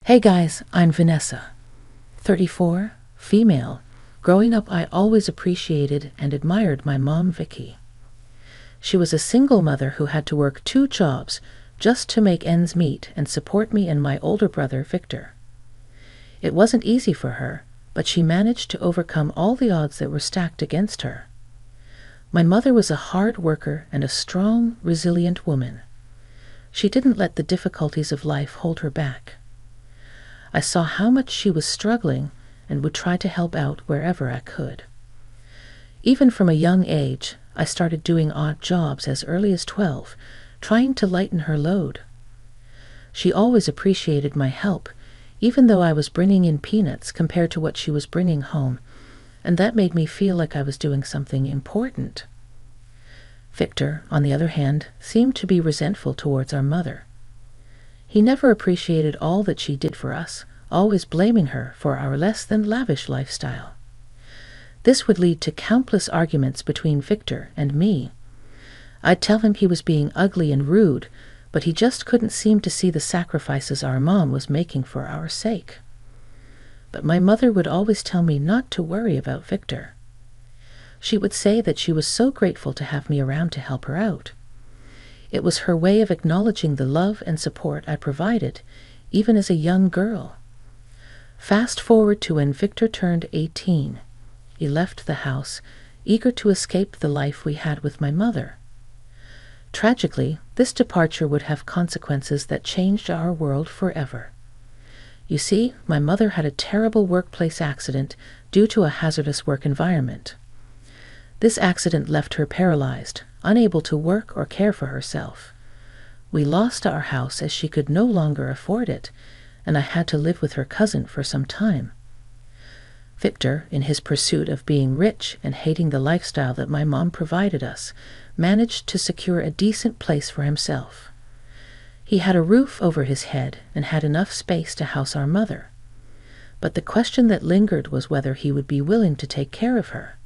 Hey guys, I'm Vanessa. 34, female. Growing up, I always appreciated and admired my mom, Vicky. She was a single mother who had to work two jobs just to make ends meet and support me and my older brother, Victor. It wasn't easy for her, but she managed to overcome all the odds that were stacked against her. My mother was a hard worker and a strong, resilient woman. She didn't let the difficulties of life hold her back. I saw how much she was struggling and would try to help out wherever I could. Even from a young age, I started doing odd jobs as early as 12, trying to lighten her load. She always appreciated my help, even though I was bringing in peanuts compared to what she was bringing home, and that made me feel like I was doing something important. Victor, on the other hand, seemed to be resentful towards our mother. He never appreciated all that she did for us, always blaming her for our less than lavish lifestyle. This would lead to countless arguments between Victor and me. I'd tell him he was being ugly and rude, but he just couldn't seem to see the sacrifices our mom was making for our sake. But my mother would always tell me not to worry about Victor. She would say that she was so grateful to have me around to help her out. It was her way of acknowledging the love and support I provided, even as a young girl. Fast forward to when Victor turned 18. He left the house, eager to escape the life we had with my mother. Tragically, this departure would have consequences that changed our world forever. You see, my mother had a terrible workplace accident due to a hazardous work environment. This accident left her paralyzed, unable to work or care for herself. We lost our house as she could no longer afford it, and I had to live with her cousin for some time. Victor, in his pursuit of being rich and hating the lifestyle that my mom provided us, managed to secure a decent place for himself. He had a roof over his head and had enough space to house our mother. But the question that lingered was whether he would be willing to take care of her.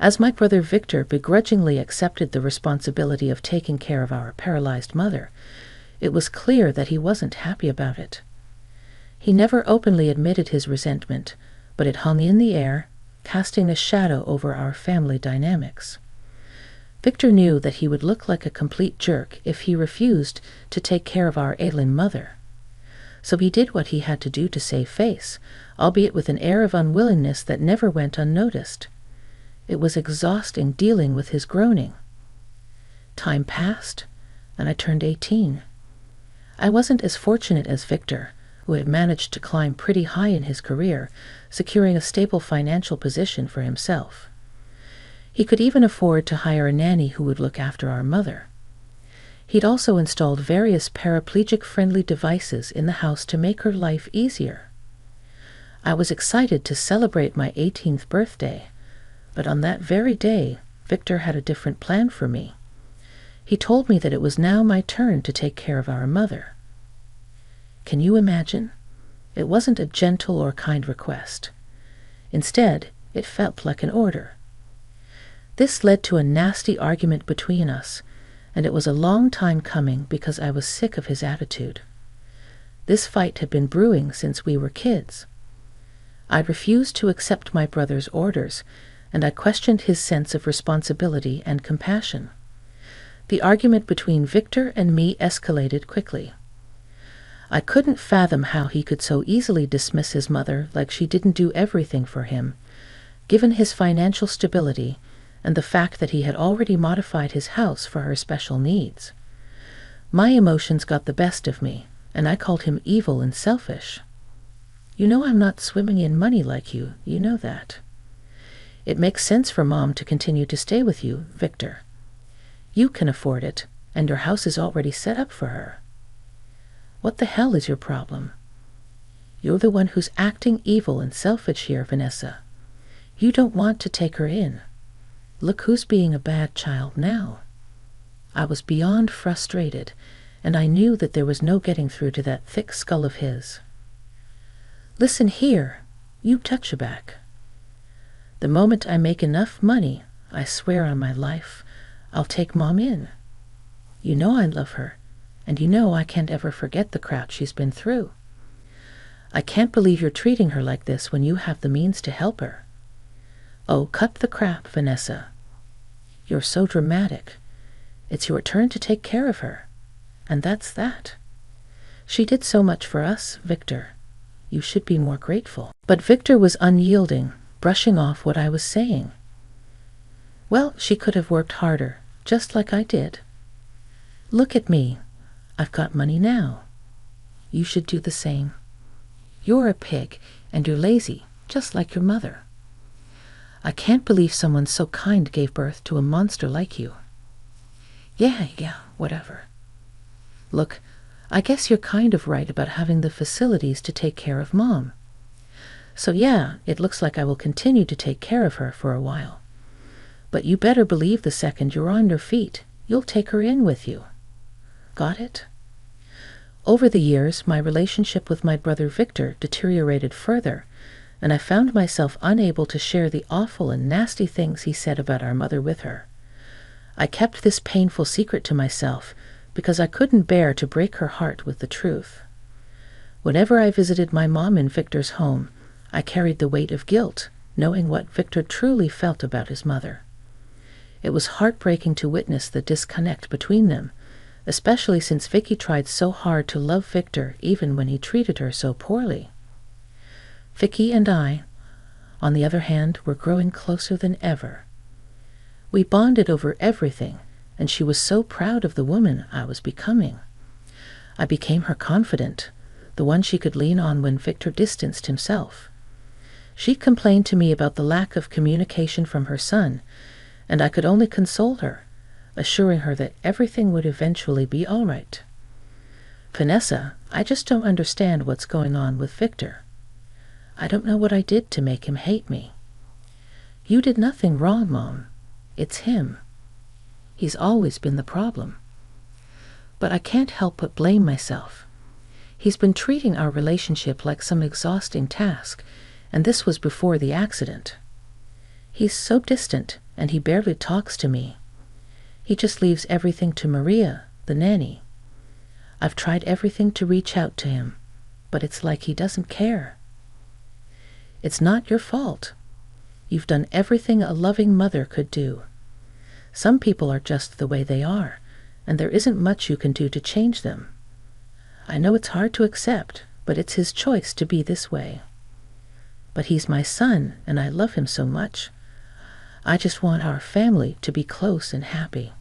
As my brother Victor begrudgingly accepted the responsibility of taking care of our paralyzed mother, it was clear that he wasn't happy about it. He never openly admitted his resentment, but it hung in the air, casting a shadow over our family dynamics. Victor knew that he would look like a complete jerk if he refused to take care of our ailing mother. So he did what he had to do to save face, albeit with an air of unwillingness that never went unnoticed. It was exhausting dealing with his groaning. Time passed, and I turned 18. I wasn't as fortunate as Victor, who had managed to climb pretty high in his career, securing a stable financial position for himself. He could even afford to hire a nanny who would look after our mother. He'd also installed various paraplegic-friendly devices in the house to make her life easier. I was excited to celebrate my 18th birthday, but on that very day, Victor had a different plan for me. He told me that it was now my turn to take care of our mother. Can you imagine? It wasn't a gentle or kind request. Instead, it felt like an order. This led to a nasty argument between us, and it was a long time coming because I was sick of his attitude. This fight had been brewing since we were kids. I refused to accept my brother's orders, and I questioned his sense of responsibility and compassion. The argument between Victor and me escalated quickly. I couldn't fathom how he could so easily dismiss his mother like she didn't do everything for him, given his financial stability and the fact that he had already modified his house for her special needs. My emotions got the best of me, and I called him evil and selfish. You know I'm not swimming in money like you, you know that. It makes sense for Mom to continue to stay with you, Victor. You can afford it, and your house is already set up for her. What the hell is your problem? You're the one who's acting evil and selfish here, Vanessa. You don't want to take her in. Look who's being a bad child now. I was beyond frustrated, and I knew that there was no getting through to that thick skull of his. Listen here, you touch a back. The moment I make enough money, I swear on my life, I'll take Mom in. You know I love her, and you know I can't ever forget the crap she's been through. I can't believe you're treating her like this when you have the means to help her. Oh, cut the crap, Vanessa. You're so dramatic. It's your turn to take care of her. And that's that. She did so much for us, Victor. You should be more grateful. But Victor was unyielding, brushing off what I was saying. Well, she could have worked harder, just like I did. Look at me. I've got money now. You should do the same. You're a pig, and you're lazy, just like your mother. I can't believe someone so kind gave birth to a monster like you. Yeah, whatever. Look, I guess you're kind of right about having the facilities to take care of Mom. So yeah, it looks like I will continue to take care of her for a while. But you better believe the second you're on your feet, you'll take her in with you. Got it? Over the years, my relationship with my brother Victor deteriorated further, and I found myself unable to share the awful and nasty things he said about our mother with her. I kept this painful secret to myself because I couldn't bear to break her heart with the truth. Whenever I visited my mom in Victor's home, I carried the weight of guilt, knowing what Victor truly felt about his mother. It was heartbreaking to witness the disconnect between them, especially since Vicky tried so hard to love Victor even when he treated her so poorly. Vicky and I, on the other hand, were growing closer than ever. We bonded over everything, and she was so proud of the woman I was becoming. I became her confidant, the one she could lean on when Victor distanced himself. She complained to me about the lack of communication from her son, and I could only console her, assuring her that everything would eventually be all right. Vanessa, I just don't understand what's going on with Victor. I don't know what I did to make him hate me. You did nothing wrong, Mom. It's him. He's always been the problem. But I can't help but blame myself. He's been treating our relationship like some exhausting task, and this was before the accident. He's so distant, and he barely talks to me. He just leaves everything to Maria, the nanny. I've tried everything to reach out to him, but it's like he doesn't care. It's not your fault. You've done everything a loving mother could do. Some people are just the way they are, and there isn't much you can do to change them. I know it's hard to accept, but it's his choice to be this way. But he's my son, and I love him so much. I just want our family to be close and happy.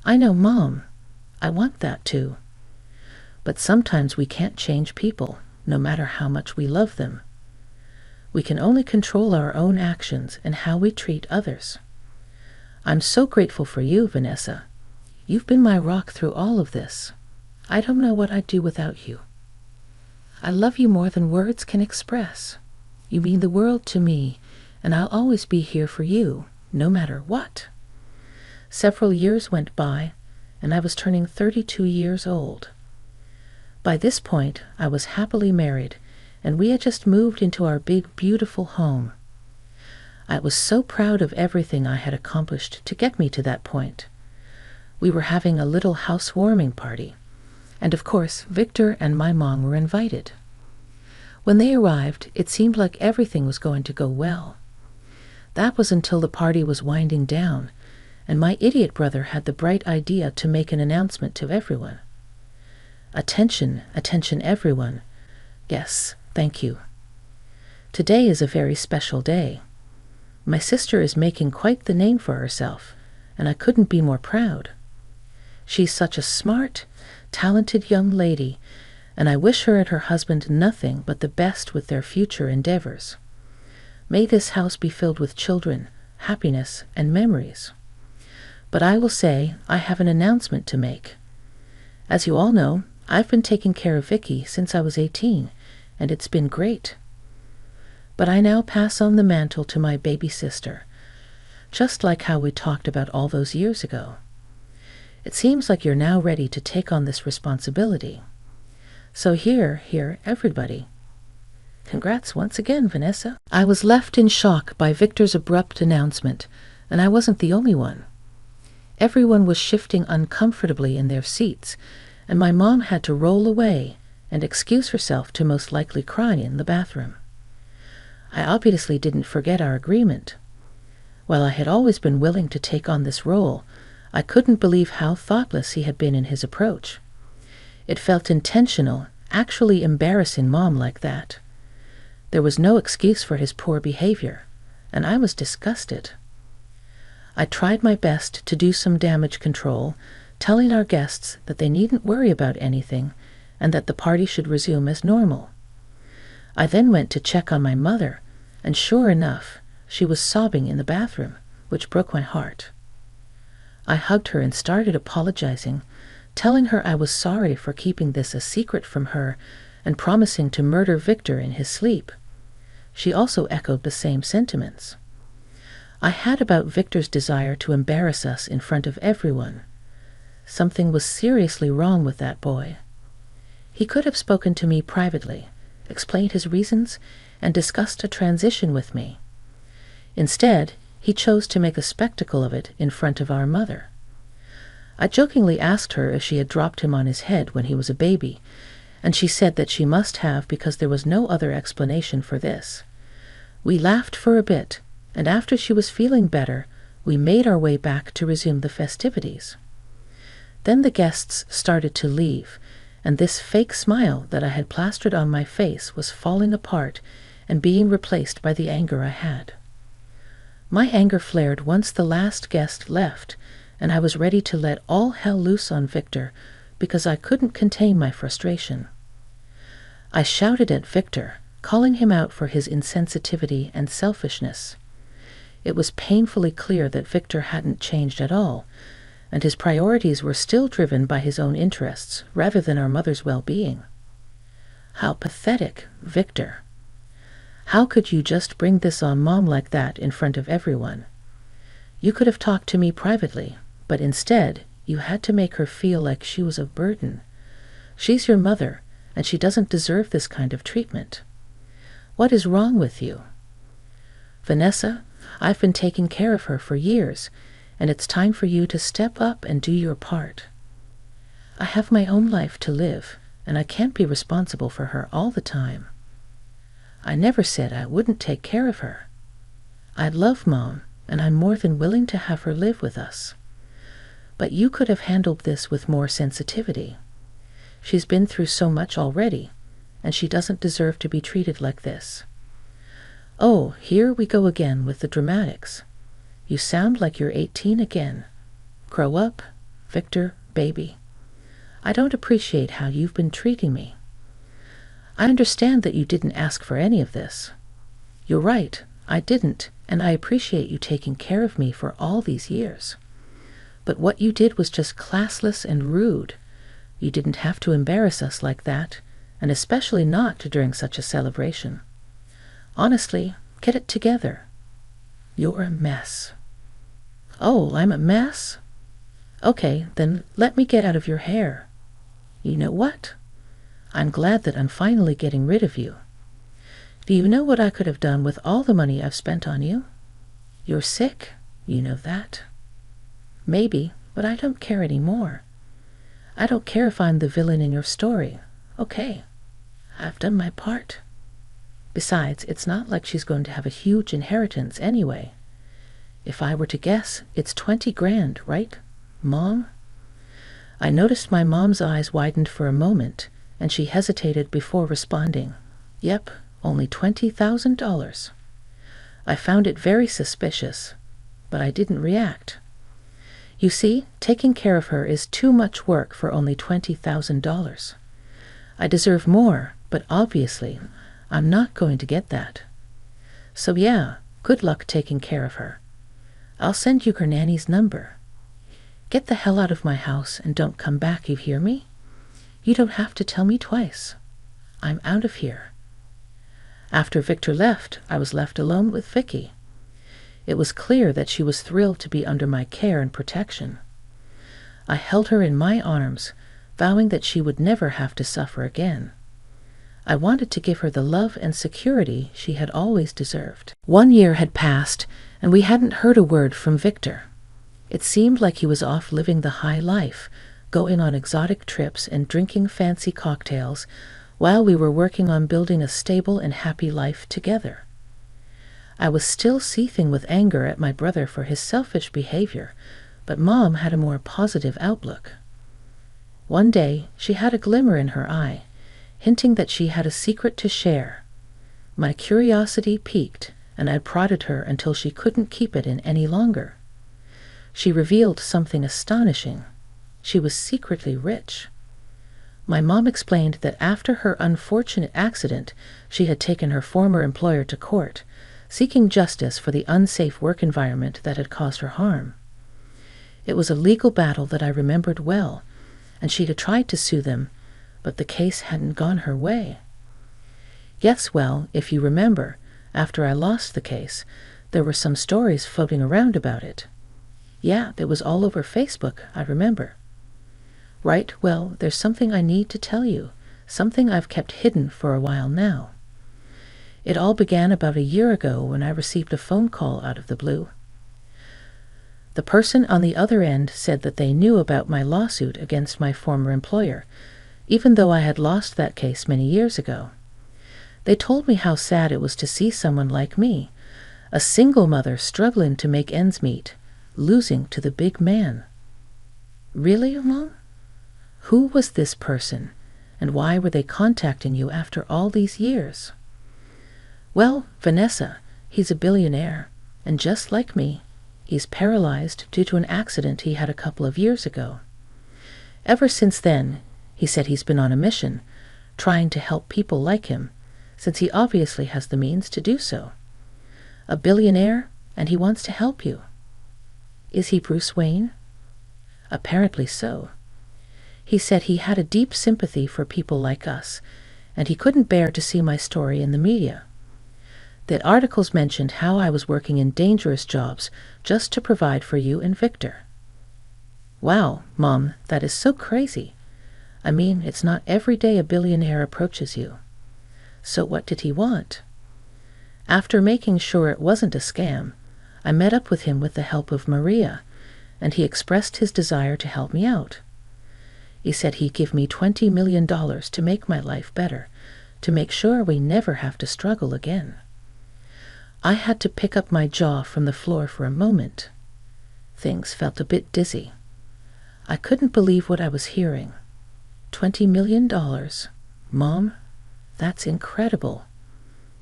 I know, Mom. I want that too. But sometimes we can't change people, no matter how much we love them. We can only control our own actions and how we treat others. I'm so grateful for you, Vanessa. You've been my rock through all of this. I don't know what I'd do without you. I love you more than words can express. You mean the world to me, and I'll always be here for you, no matter what. Several years went by, and I was turning 32 years old. By this point, I was happily married, and we had just moved into our big, beautiful home. I was so proud of everything I had accomplished to get me to that point. We were having a little housewarming party, and of course, Victor and my mom were invited. When they arrived, it seemed like everything was going to go well. That was until the party was winding down, and my idiot brother had the bright idea to make an announcement to everyone. Attention, attention everyone. Yes, thank you. Today is a very special day. My sister is making quite the name for herself, and I couldn't be more proud. She's such a smart, talented young lady, and I wish her and her husband nothing but the best with their future endeavors. May this house be filled with children, happiness, and memories. But I will say I have an announcement to make. As you all know, I've been taking care of Vicky since I was 18, and it's been great. But I now pass on the mantle to my baby sister, just like how we talked about all those years ago. It seems like you're now ready to take on this responsibility. So here, everybody. Congrats once again, Vanessa. I was left in shock by Victor's abrupt announcement, and I wasn't the only one. Everyone was shifting uncomfortably in their seats, and my mom had to roll away and excuse herself to most likely cry in the bathroom. I obviously didn't forget our agreement. While I had always been willing to take on this role, I couldn't believe how thoughtless he had been in his approach. It felt intentional, actually embarrassing Mom like that. There was no excuse for his poor behavior, and I was disgusted. I tried my best to do some damage control, telling our guests that they needn't worry about anything and that the party should resume as normal. I then went to check on my mother, and sure enough, she was sobbing in the bathroom, which broke my heart. I hugged her and started apologizing, telling her I was sorry for keeping this a secret from her and promising to murder Victor in his sleep. She also echoed the same sentiments. I had about Victor's desire to embarrass us in front of everyone. Something was seriously wrong with that boy. He could have spoken to me privately, explained his reasons, and discussed a transition with me. Instead, he chose to make a spectacle of it in front of our mother. I jokingly asked her if she had dropped him on his head when he was a baby, and she said that she must have because there was no other explanation for this. We laughed for a bit, and after she was feeling better, we made our way back to resume the festivities. Then the guests started to leave, and this fake smile that I had plastered on my face was falling apart and being replaced by the anger I had. My anger flared once the last guest left, and I was ready to let all hell loose on Victor because I couldn't contain my frustration. I shouted at Victor, calling him out for his insensitivity and selfishness. It was painfully clear that Victor hadn't changed at all, and his priorities were still driven by his own interests rather than our mother's well-being. How pathetic, Victor. How could you just bring this on Mom like that in front of everyone? You could have talked to me privately, but instead you had to make her feel like she was a burden. She's your mother, and she doesn't deserve this kind of treatment. What is wrong with you? Vanessa, I've been taking care of her for years, and it's time for you to step up and do your part. I have my own life to live, and I can't be responsible for her all the time. I never said I wouldn't take care of her. I love Mom, and I'm more than willing to have her live with us. But you could have handled this with more sensitivity. She's been through so much already, and she doesn't deserve to be treated like this. Oh, here we go again with the dramatics. You sound like you're 18 again. Grow up, Victor, baby. I don't appreciate how you've been treating me. I understand that you didn't ask for any of this. You're right, I didn't, and I appreciate you taking care of me for all these years. But what you did was just classless and rude. You didn't have to embarrass us like that, and especially not during such a celebration. Honestly, get it together. You're a mess. Oh, I'm a mess? Okay, then let me get out of your hair. You know what? I'm glad that I'm finally getting rid of you. Do you know what I could have done with all the money I've spent on you? You're sick, you know that. Maybe, but I don't care anymore. I don't care if I'm the villain in your story. Okay, I've done my part. Besides, it's not like she's going to have a huge inheritance anyway. If I were to guess, it's 20 grand, right, Mom? I noticed my mom's eyes widened for a moment, and she hesitated before responding. Yep, only $20,000. I found it very suspicious, but I didn't react. You see, taking care of her is too much work for only $20,000. I deserve more, but obviously, I'm not going to get that. So yeah, good luck taking care of her. I'll send you her nanny's number. Get the hell out of my house and don't come back, you hear me? You don't have to tell me twice. I'm out of here. After Victor left, I was left alone with Vicky. It was clear that she was thrilled to be under my care and protection. I held her in my arms, vowing that she would never have to suffer again. I wanted to give her the love and security she had always deserved. 1 year had passed, and we hadn't heard a word from Victor. It seemed like he was off living the high life, going on exotic trips and drinking fancy cocktails while we were working on building a stable and happy life together. I was still seething with anger at my brother for his selfish behavior, but Mom had a more positive outlook. One day, she had a glimmer in her eye, hinting that she had a secret to share. My curiosity piqued, and I prodded her until she couldn't keep it in any longer. She revealed something astonishing. She was secretly rich. My mom explained that after her unfortunate accident, she had taken her former employer to court, seeking justice for the unsafe work environment that had caused her harm. It was a legal battle that I remembered well, and she had tried to sue them, but the case hadn't gone her way. Yes, well, if you remember, after I lost the case, there were some stories floating around about it. Yeah, it was all over Facebook, I remember. Right, well, there's something I need to tell you, something I've kept hidden for a while now. It all began about a year ago when I received a phone call out of the blue. The person on the other end said that they knew about my lawsuit against my former employer, even though I had lost that case many years ago. They told me how sad it was to see someone like me, a single mother struggling to make ends meet, losing to the big man. Really, Mom? Who was this person, and why were they contacting you after all these years? Well, Vanessa, he's a billionaire, and just like me, he's paralyzed due to an accident he had a couple of years ago. Ever since then, he said he's been on a mission, trying to help people like him, since he obviously has the means to do so. A billionaire, and he wants to help you. Is he Bruce Wayne? Apparently so. He said he had a deep sympathy for people like us, and he couldn't bear to see my story in the media. The articles mentioned how I was working in dangerous jobs just to provide for you and Victor. Wow, Mom, that is so crazy. I mean, it's not every day a billionaire approaches you. So what did he want? After making sure it wasn't a scam, I met up with him with the help of Maria, and he expressed his desire to help me out. He said he'd give me $20 million to make my life better, to make sure we never have to struggle again. I had to pick up my jaw from the floor for a moment. Things felt a bit dizzy. I couldn't believe what I was hearing. $20 million? Mom, that's incredible.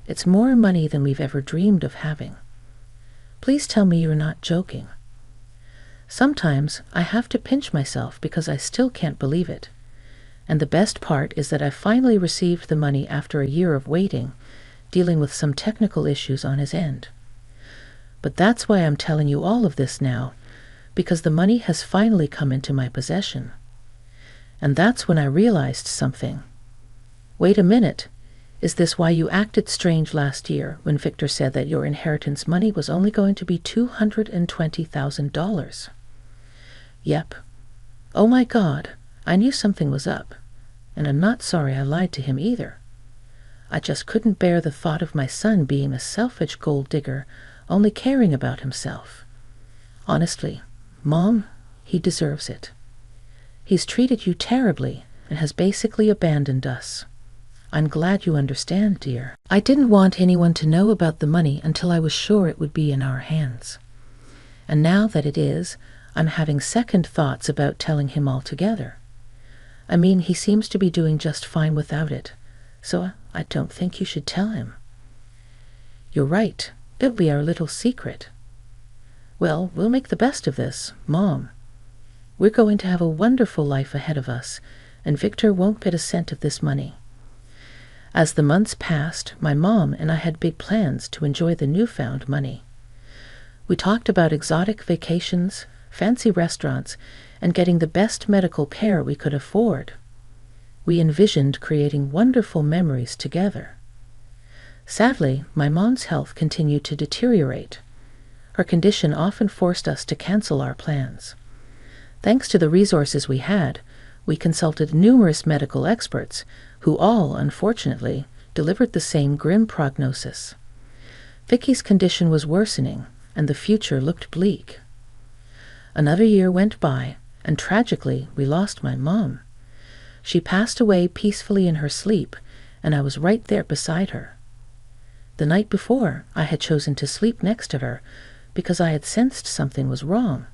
It's more money than we've ever dreamed of having. Please tell me you're not joking. Sometimes I have to pinch myself because I still can't believe it. And the best part is that I finally received the money after a year of waiting, dealing with some technical issues on his end. But that's why I'm telling you all of this now, because the money has finally come into my possession. And that's when I realized something. Wait a minute. Is this why you acted strange last year when Victor said that your inheritance money was only going to be $220,000? Yep. Oh my God, I knew something was up, and I'm not sorry I lied to him either. I just couldn't bear the thought of my son being a selfish gold digger, only caring about himself. Honestly, Mom, he deserves it. He's treated you terribly and has basically abandoned us. I'm glad you understand, dear. I didn't want anyone to know about the money until I was sure it would be in our hands. And now that it is, I'm having second thoughts about telling him altogether. I mean, he seems to be doing just fine without it, so I don't think you should tell him. You're right. It'll be our little secret. Well, we'll make the best of this, Mom. We're going to have a wonderful life ahead of us, and Victor won't get a cent of this money. As the months passed, my mom and I had big plans to enjoy the newfound money. We talked about exotic vacations, fancy restaurants, and getting the best medical care we could afford. We envisioned creating wonderful memories together. Sadly, my mom's health continued to deteriorate. Her condition often forced us to cancel our plans. Thanks to the resources we had, we consulted numerous medical experts who all, unfortunately, delivered the same grim prognosis. Vicky's condition was worsening, and the future looked bleak. Another year went by, and tragically, we lost my mom. She passed away peacefully in her sleep, and I was right there beside her. The night before, I had chosen to sleep next to her because I had sensed something was wrong.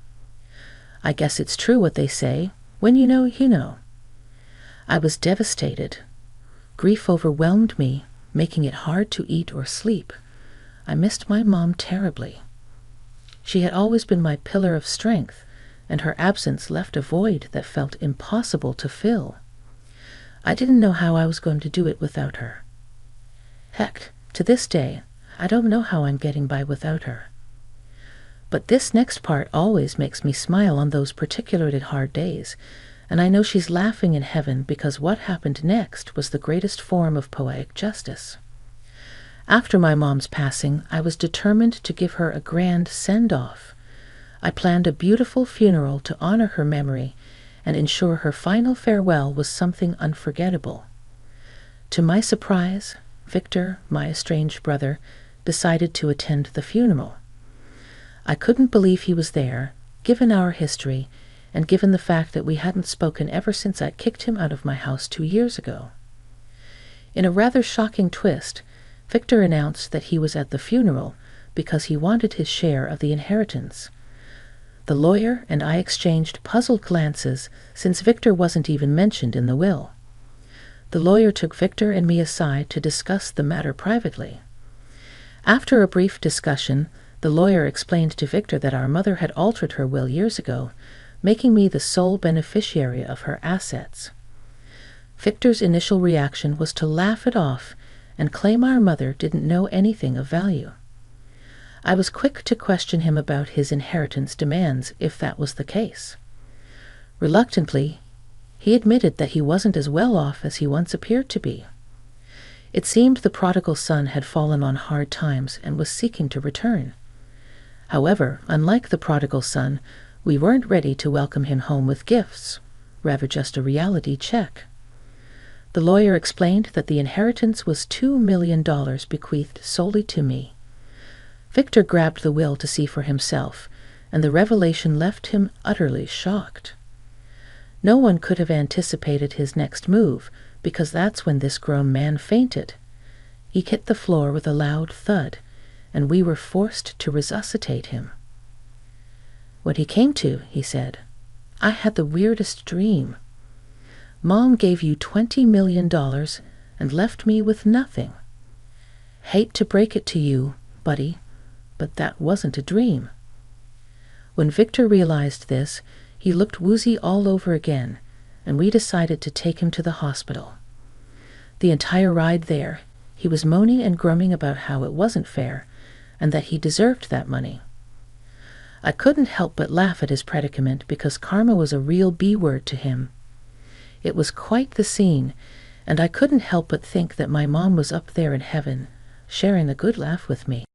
I guess it's true what they say, when you know, you know. I was devastated. Grief overwhelmed me, making it hard to eat or sleep. I missed my mom terribly. She had always been my pillar of strength, and her absence left a void that felt impossible to fill. I didn't know how I was going to do it without her. Heck, to this day, I don't know how I'm getting by without her. But this next part always makes me smile on those particularly hard days, and I know she's laughing in heaven because what happened next was the greatest form of poetic justice. After my mom's passing, I was determined to give her a grand send-off. I planned a beautiful funeral to honor her memory and ensure her final farewell was something unforgettable. To my surprise, Victor, my estranged brother, decided to attend the funeral. I couldn't believe he was there, given our history, and given the fact that we hadn't spoken ever since I kicked him out of my house 2 years ago. In a rather shocking twist, Victor announced that he was at the funeral because he wanted his share of the inheritance. The lawyer and I exchanged puzzled glances since Victor wasn't even mentioned in the will. The lawyer took Victor and me aside to discuss the matter privately. After a brief discussion, the lawyer explained to Victor that our mother had altered her will years ago, making me the sole beneficiary of her assets. Victor's initial reaction was to laugh it off and claim our mother didn't know anything of value. I was quick to question him about his inheritance demands if that was the case. Reluctantly, he admitted that he wasn't as well off as he once appeared to be. It seemed the prodigal son had fallen on hard times and was seeking to return. However, unlike the prodigal son, we weren't ready to welcome him home with gifts, rather just a reality check. The lawyer explained that the inheritance was $2 million bequeathed solely to me. Victor grabbed the will to see for himself, and the revelation left him utterly shocked. No one could have anticipated his next move, because that's when this grown man fainted. He hit the floor with a loud thud, and we were forced to resuscitate him. When he came to, he said, "I had the weirdest dream. Mom gave you $20 million and left me with nothing. Hate to break it to you, buddy, but that wasn't a dream." When Victor realized this, he looked woozy all over again, and we decided to take him to the hospital. The entire ride there, he was moaning and grumbling about how it wasn't fair, and that he deserved that money. I couldn't help but laugh at his predicament because karma was a real B-word to him. It was quite the scene, and I couldn't help but think that my mom was up there in heaven, sharing a good laugh with me.